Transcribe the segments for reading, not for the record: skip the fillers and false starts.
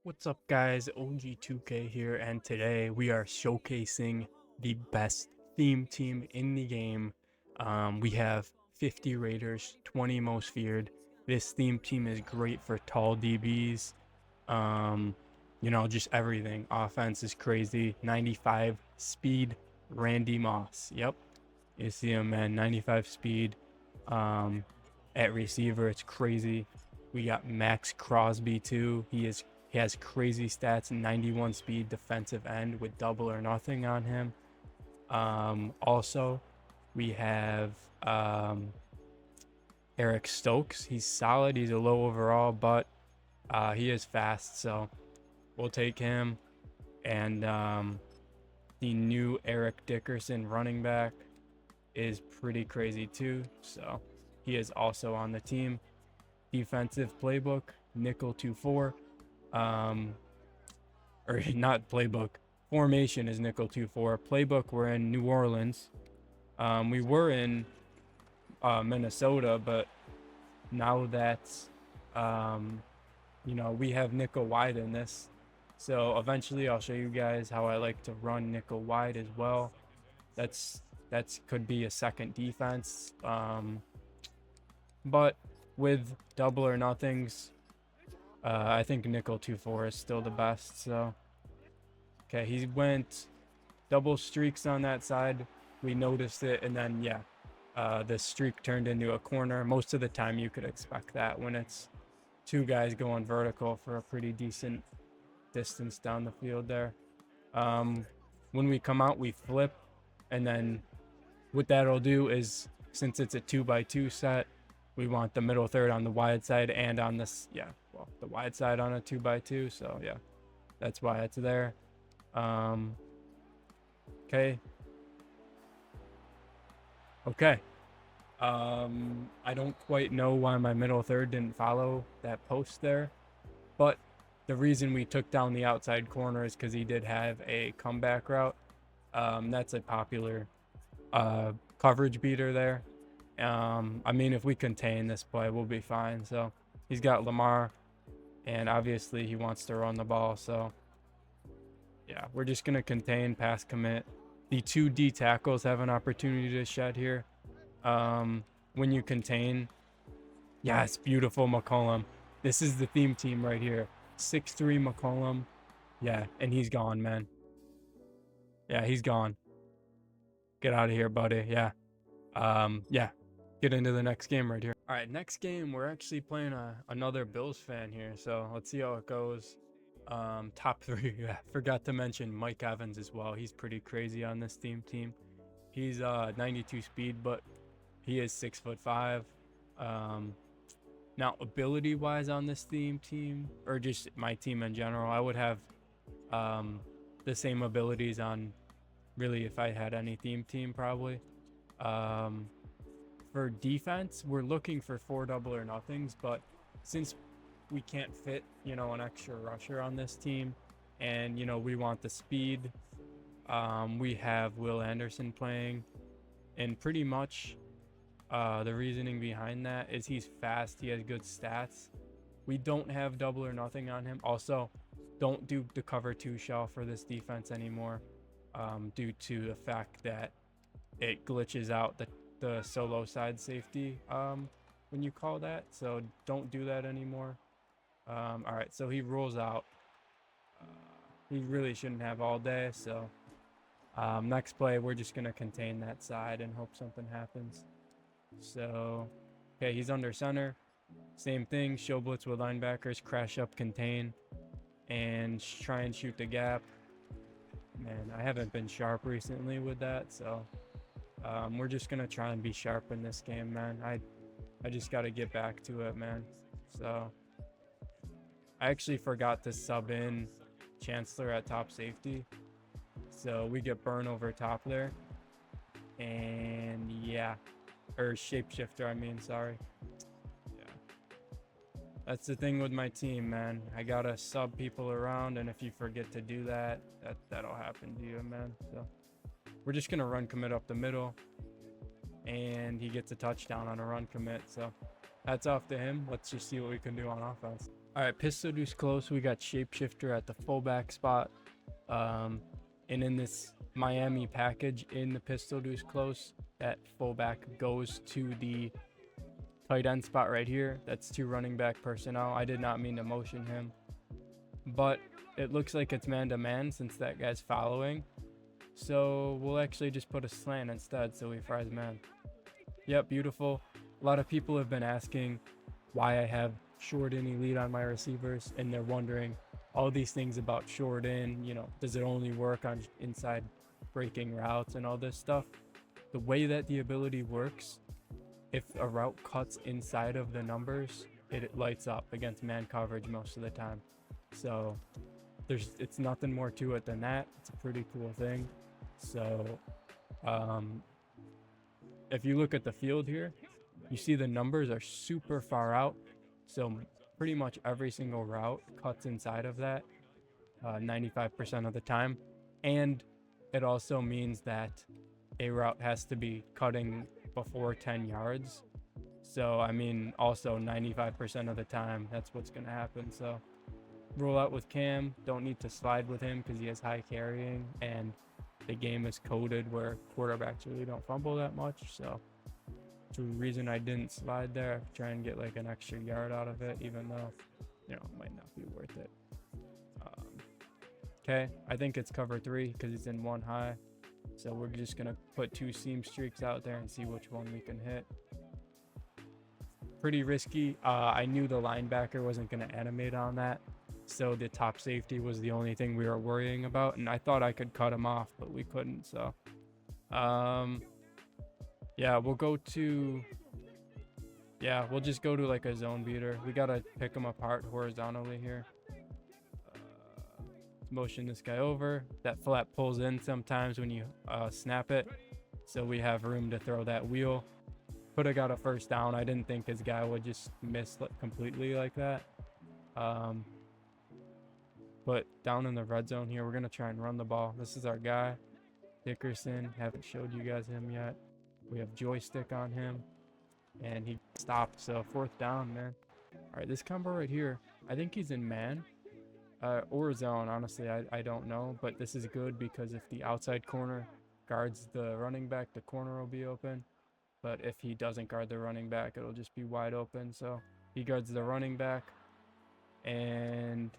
What's up, guys? OG2K here, and today we are showcasing the best theme team in the game. We have 50 Raiders, 20 most feared. This theme team is great for tall DBs. Um, just everything. Offense is crazy. 95 speed, Randy Moss. Yep, you see him, man. 95 speed. Um, at receiver, it's crazy. We got Max Crosby too. He has crazy stats, 91 speed defensive end with double or nothing on him. Also, we have Eric Stokes. He's solid. He's a low overall, but he is fast, so we'll take him. And the new Eric Dickerson running back is pretty crazy too, so he is also on the team. Defensive playbook, nickel 2-4. Or not playbook, formation is nickel 2-4. Playbook, we're in New Orleans. We were in Minnesota, but now that's we have nickel wide in this, so eventually I'll show you guys how I like to run nickel wide as well. That's could be a second defense, but with double or nothings, I think nickel 2-4 is still the best. So okay, he went double streaks on that side. We noticed it, and then the streak turned into a corner. Most of the time you could expect that when it's two guys going vertical for a pretty decent distance down the field there. When we come out, we flip, and then what that'll do is, since it's a 2x2 set, we want the middle third on the wide side and on this, the wide side on a 2x2. So yeah, that's why it's there. Okay. I don't quite know why my middle third didn't follow that post there, but the reason we took down the outside corner is because he did have a comeback route. That's a popular coverage beater there. I mean, if we contain this play, we'll be fine. So he's got Lamar, and obviously he wants to run the ball. So yeah, we're just gonna contain, pass commit. The two D tackles have an opportunity to shed here. When you contain, yeah, it's beautiful, McCollum. This is the theme team right here. 6'3" McCollum. Yeah, and he's gone, man. Yeah, he's gone. Get out of here, buddy. Yeah. Yeah. Get into the next game right here. All right, next game, we're actually playing another Bills fan here, so let's see how it goes. Top three. Yeah, forgot to mention Mike Evans as well. He's pretty crazy on this team. He's 92 speed, but he is 6'5". Now, ability wise on this team, or just my team in general, I would have the same abilities on, really, if I had any team probably. For defense, we're looking for 4 double or nothings, but since we can't fit, an extra rusher on this team, and we want the speed, we have Will Anderson playing, and pretty much the reasoning behind that is he's fast, he has good stats. We don't have double or nothing on him. Also, don't do the cover 2 shell for this defense anymore, due to the fact that it glitches out the solo side safety when you call that. So don't do that anymore. All right, so he rolls out. He really shouldn't have all day. So next play, we're just gonna contain that side and hope something happens. So okay, he's under center. Same thing, show blitz with linebackers, crash up, contain, and try and shoot the gap. Man, I haven't been sharp recently with that, so we're just gonna try and be sharp in this game, man. I just got to get back to it, man. So I actually forgot to sub in Chancellor at top safety, so we get burn over top there. And yeah, or shapeshifter, I mean, sorry. Yeah, that's the thing with my team, man. I gotta sub people around, and if you forget to do that, that'll happen to you, man. So we're just gonna run commit up the middle, and he gets a touchdown on a run commit. So that's off to him. Let's just see what we can do on offense. All right, pistol deuce close. We got shapeshifter at the fullback spot. And in this Miami package in the pistol deuce close, that fullback goes to the tight end spot right here. That's 2 running back personnel. I did not mean to motion him, but it looks like it's man to man since that guy's following. So we'll actually just put a slant instead so he fries man. Yep, beautiful. A lot of people have been asking why I have short in elite on my receivers, and they're wondering all these things about short in, does it only work on inside breaking routes and all this stuff? The way that the ability works, if a route cuts inside of the numbers, it lights up against man coverage most of the time. So it's nothing more to it than that. It's a pretty cool thing. So if you look at the field here, you see the numbers are super far out. So pretty much every single route cuts inside of that 95% of the time. And it also means that a route has to be cutting before 10 yards. So, I mean, also 95% of the time, that's what's going to happen. So roll out with Cam. Don't need to slide with him because he has high carrying. And the game is coded where quarterbacks really don't fumble that much. So the reason I didn't slide there, try and get like an extra yard out of it, even though, it might not be worth it. Okay, I think it's cover 3 because it's in 1 high. So we're just going to put 2 seam streaks out there and see which one we can hit. Pretty risky. I knew the linebacker wasn't going to animate on that. So the top safety was the only thing we were worrying about. And I thought I could cut him off, but we couldn't. So, yeah, we'll just go to like a zone beater. We got to pick him apart horizontally here. Motion this guy over. That flat pulls in sometimes when you snap it. So we have room to throw that wheel. Could have got a first down. I didn't think his guy would just miss completely like that. But down in the red zone here, we're going to try and run the ball. This is our guy, Dickerson. Haven't showed you guys him yet. We have joystick on him. And he stopped. So 4th down, man. All right, this combo right here, I think he's in man. Or zone, honestly, I don't know. But this is good because if the outside corner guards the running back, the corner will be open. But if he doesn't guard the running back, it'll just be wide open. So he guards the running back. And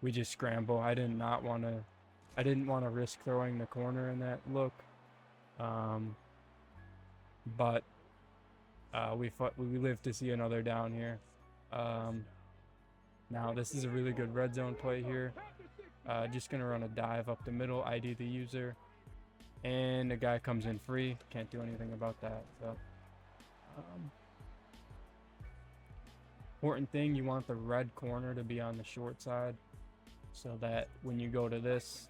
we just scramble. I didn't want to risk throwing the corner in that look. But we live to see another down here. Now this is a really good red zone play here. Just gonna run a dive up the middle, ID the user, and the guy comes in free. Can't do anything about that. So important thing, you want the red corner to be on the short side, so that when you go to this,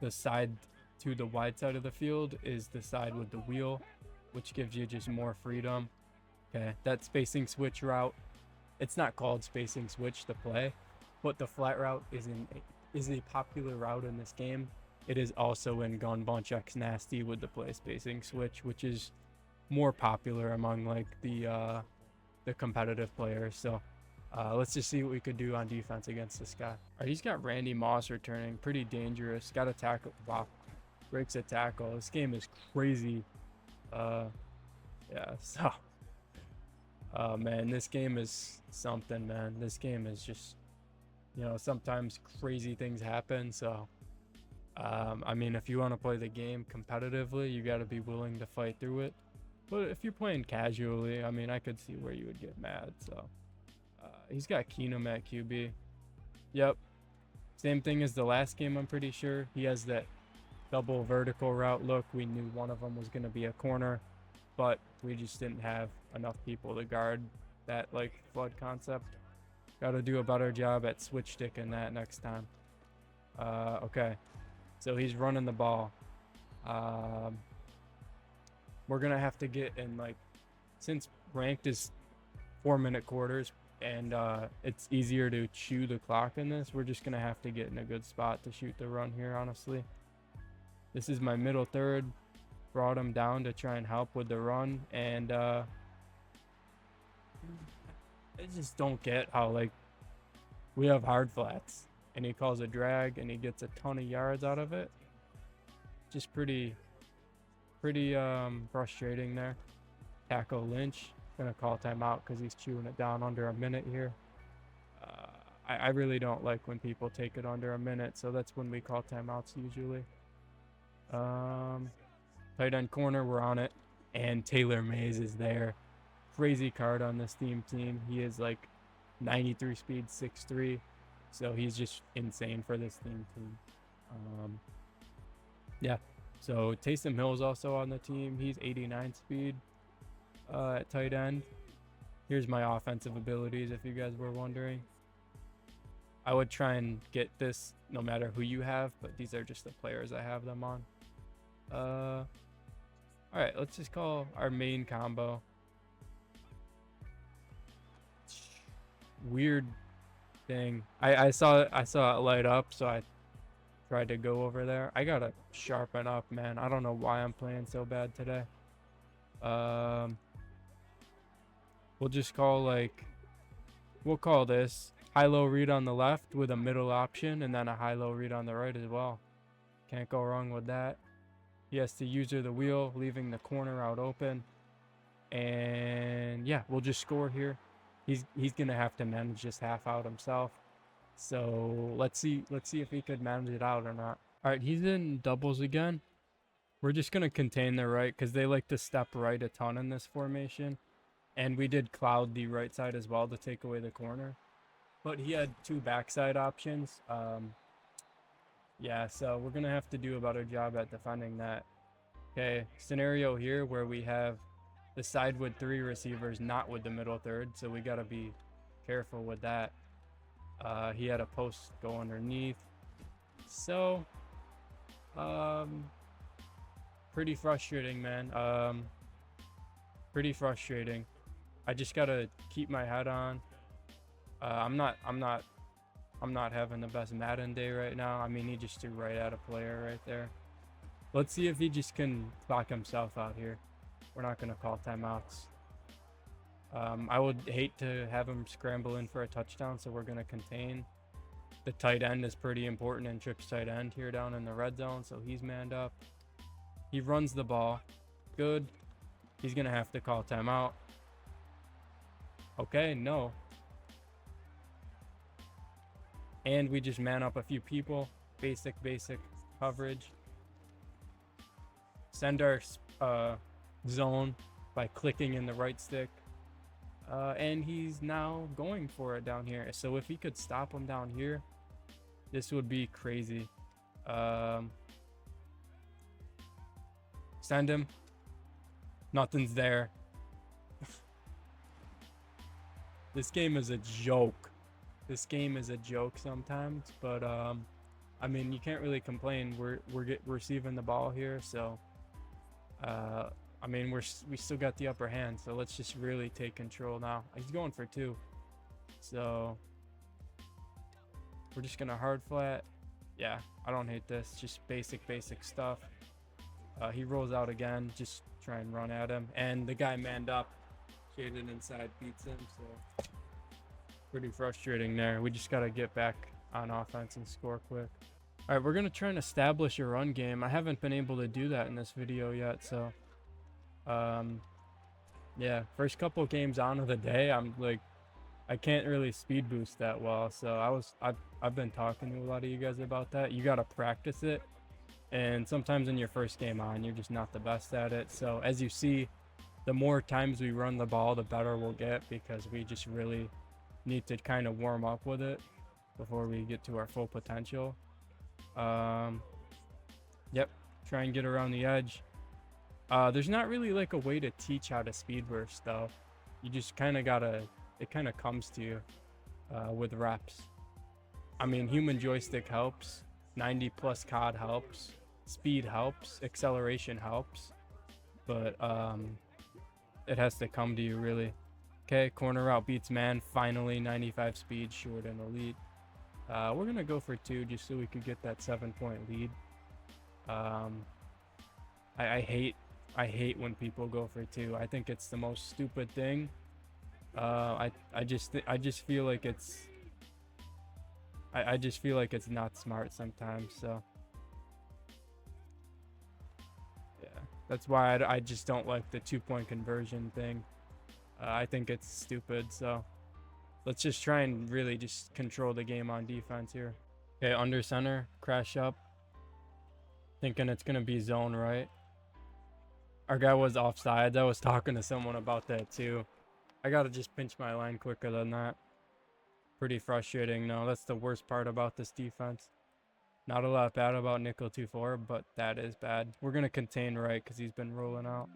the side to the wide side of the field is the side with the wheel, which gives you just more freedom. Okay, that spacing switch route, it's not called spacing switch to play, but the flat route is a popular route in this game. It is also in Gun Bunch X Nasty with the play spacing switch, which is more popular among like the competitive players. So let's just see what we could do on defense against this guy. All right, he's got Randy Moss returning, pretty dangerous. Got a tackle. Wow, breaks a tackle. This game is crazy. Yeah, so man, this game is something, man. This game is just, sometimes crazy things happen. So I mean, if you want to play the game competitively, you got to be willing to fight through it. But if you're playing casually, I mean, I could see where you would get mad. So he's got Keenum at QB. Yep, same thing as the last game, I'm pretty sure. He has that double vertical route look. We knew one of them was going to be a corner, but we just didn't have enough people to guard that like flood concept. Got to do a better job at switch sticking that next time. Okay, so he's running the ball. We're gonna have to get in, like, since ranked is 4-minute quarters and it's easier to chew the clock in this, we're just gonna have to get in a good spot to shoot the run here, honestly. This is my middle third. Brought him down to try and help with the run, and I just don't get how, like, we have hard flats and he calls a drag and he gets a ton of yards out of it. Just pretty frustrating there. Tackle Lynch. Gonna call timeout because he's chewing it down under a minute here. I really don't like when people take it under a minute, so that's when we call timeouts usually. Tight end corner, we're on it, and Taylor Mays is there. Crazy card on this team. He is like 93 speed, 6'3", so he's just insane for this team. Yeah. So Taysom Hill's also on the team. He's 89 speed at tight end. Here's my offensive abilities if you guys were wondering. I would try and get this no matter who you have, but these are just the players I have them on. All right, let's just call our main combo. Weird thing. I saw it light up, so I tried to go over there. I gotta sharpen up, man. I don't know why I'm playing so bad today. We'll just call we'll call this high-low read on the left with a middle option and then a high-low read on the right as well. Can't go wrong with that. He has to user the wheel, leaving the corner out open. And yeah, we'll just score here. He's gonna have to manage this half out himself. So let's see if he could manage it out or not. All right, he's in doubles again. We're just gonna contain the right because they like to step right a ton in this formation. And we did cloud the right side as well to take away the corner. But he had two backside options. Yeah, so we're going to have to do a better job at defending that. Okay, scenario here where we have the side with 3 receivers, not with the middle third. So we got to be careful with that. He had a post go underneath. So, pretty frustrating, man. Pretty frustrating. I just gotta keep my head on. I'm not having the best Madden day right now. I mean, he just threw right at a player right there. Let's see if he just can clock himself out here. We're not gonna call timeouts. I would hate to have him scramble in for a touchdown, so we're gonna contain. The tight end is pretty important in Trick's tight end here down in the red zone, so he's manned up. He runs the ball. Good. He's gonna have to call timeout. Okay, no. And we just man up a few people. Basic coverage. Send our zone by clicking in the right stick. And he's now going for it down here. So if he could stop him down here, this would be crazy. Send him. Nothing's there. This game is a joke. This game is a joke sometimes, but I mean, you can't really complain. We're receiving the ball here, so I mean, we still got the upper hand. So let's just really take control now. He's going for 2, so we're just gonna hard flat. Yeah, I don't hate this. Just basic stuff. He rolls out again. Just try and run at him, and the guy manned up. Shaded inside beats him, so pretty frustrating there. We just got to get back on offense and score quick. All right, we're going to try and establish a run game. I haven't been able to do that in this video yet, so yeah, first couple games on of the day, I'm like, I can't really speed boost that well, so I've been talking to a lot of you guys about that. You got to practice it, and sometimes in your first game on, you're just not the best at it. So as you see, the more times we run the ball, the better we'll get, because we just really need to kind of warm up with it before we get to our full potential. Yep, try and get around the edge. There's not really like a way to teach how to speed burst though. You just kind of gotta, it kind of comes to you with reps. I mean, human joystick helps, 90 plus COD helps, speed helps, acceleration helps, but it has to come to you really. Okay, corner route beats man. Finally, 95 speed, short and elite. We're gonna go for 2 just so we could get that 7-point lead. I hate when people go for 2. I think it's the most stupid thing. I just feel like I just feel like it's not smart sometimes. So yeah, that's why I just don't like the 2 point conversion thing. I think it's stupid. So let's just try and really just control the game on defense here. Okay, under center, crash up. Thinking it's gonna be zone right. Our guy was offsides. I was talking to someone about that too. I gotta just pinch my line quicker than that. Pretty frustrating. No, that's the worst part about this defense. Not a lot bad about nickel 2-4, but that is bad. We're gonna contain right because he's been rolling out.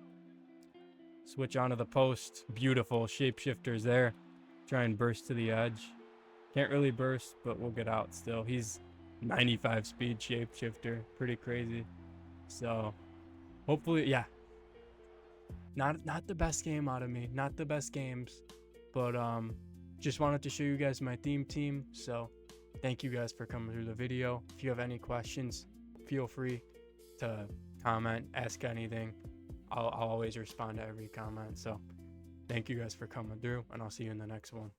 Switch onto the post. Beautiful shapeshifters there. Try and burst to the edge. Can't really burst, but we'll get out still. He's 95 speed shapeshifter. Pretty crazy. So hopefully, yeah. Not the best game out of me. Not the best games. But just wanted to show you guys my theme team. So thank you guys for coming through the video. If you have any questions, feel free to comment, ask anything. I'll always respond to every comment. So thank you guys for coming through, and I'll see you in the next one.